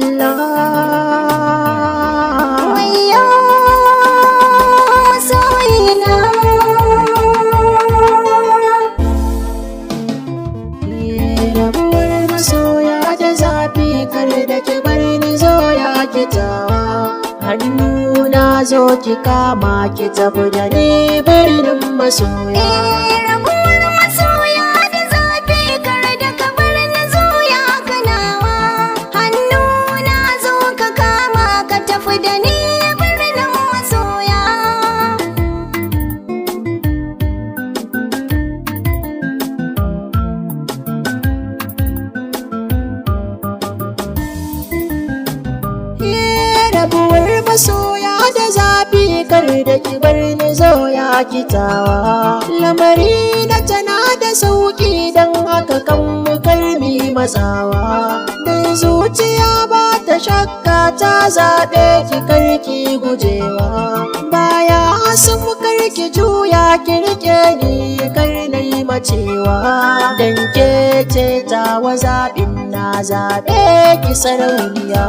lalla wayo masoyina. rabuwar masoya da zafi kar da ki bar ni zo ya kitawa hannu na zo ki kama ki tafi da ni birnin masoya. Rabuwar masoya da zafi kar da ka bar ni zo ya kanawa hannu na zo ka kama ka tafi da ni birnin masoya. rabuwar masoya da zafi kar da ki bar ni zo ya kitawa lamari na tana da sauki don haka kan mu karmi matsawa dan zuciya ba ta shakka ta zaɓe ki karki gujewa baya sun karki juya ki rike ni kar na yi macewa dan ke ce tawa zaɓin na zaɓe ki sarauniya.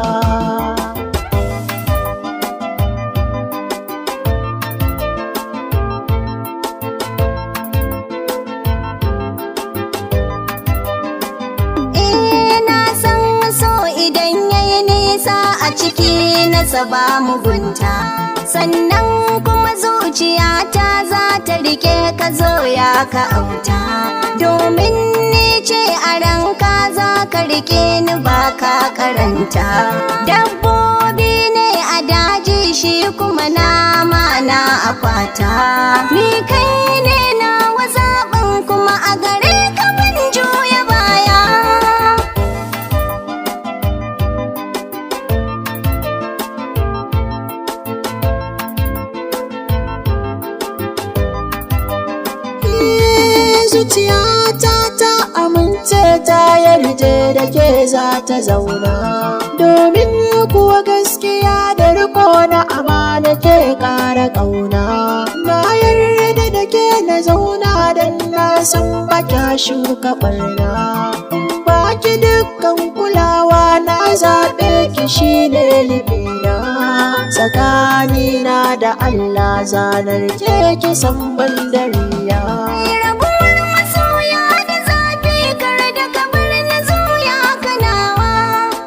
ciki nasa ba mugunta sannan kuma zuciyata za ta rike ka zo ya ka auta domin ni ce a ranka za ka rike ni ba ka karanta dabbobi ne a daji shi kuma nama na akwata ni kai ne na zaɓin kuma a gare ka ban juya baya. zuciyata ta amince ta yarje da ke za ta zauna domin kuwa gaskiya da riko na amana ke ƙara ƙauna na yarda da ke na zauna don na san ba kya shuka ɓarna baki dukkan kulawa na zaɓe ki shine libina tsakanina da Allah zanar ke ki san bandariya.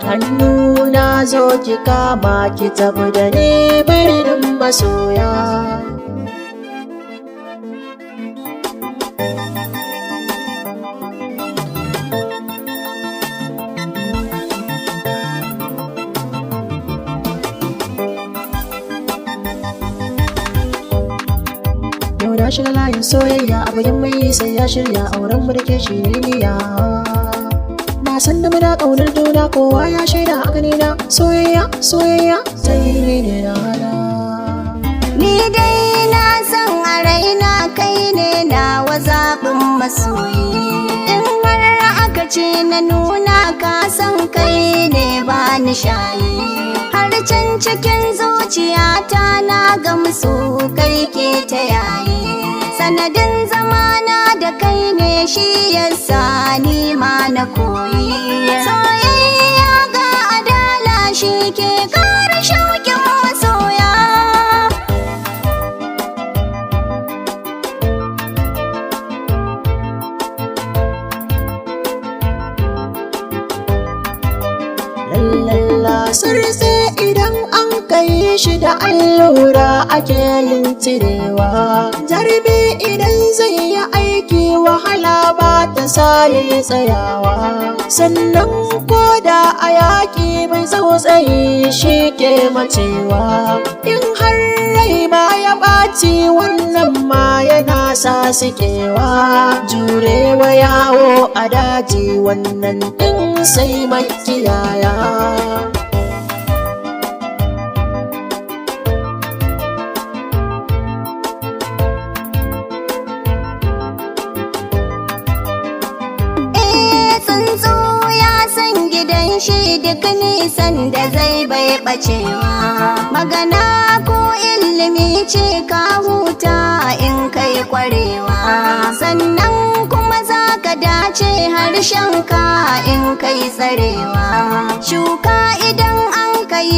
hannu na zo ki kama ki tafi da ni birnin masoya. Yau na shiga layin soyayya abin mai sai ya shirya auren mu da ke shi ne niyya. san da muna ƙaunar juna kowa ya shaida haka ne na soyayya soyayya sai ne da rana. Ni dai na san a raina kai ne nawa zaɓin masoyi in har aka ce na nuna ka san kai ne ba ni shayi har can cikin zuciyata na gamsu kai ke ta yayi sanadin zamana da kai ne shi yasa ni ma na koyi soyayya ga adala shi ke kara shauƙin masoya. Lallala sarse idan an kai shi da allura ake yin cirewa jarbi idan zai yi aiki wahala ba ta sale tsayawa sannan ko da a yaƙi mai tsautsayi shi ke macewa in har rai ma ya ɓaci wannan ma yana sa sikewa jurewa yawo a daji wannan ɗin sai makiyaya. shi duk nisan da zai bai bacewa magana ko ilimi ce ka huta in kai kwarewa sannan kuma za ka dace harshenka in kai tsarewa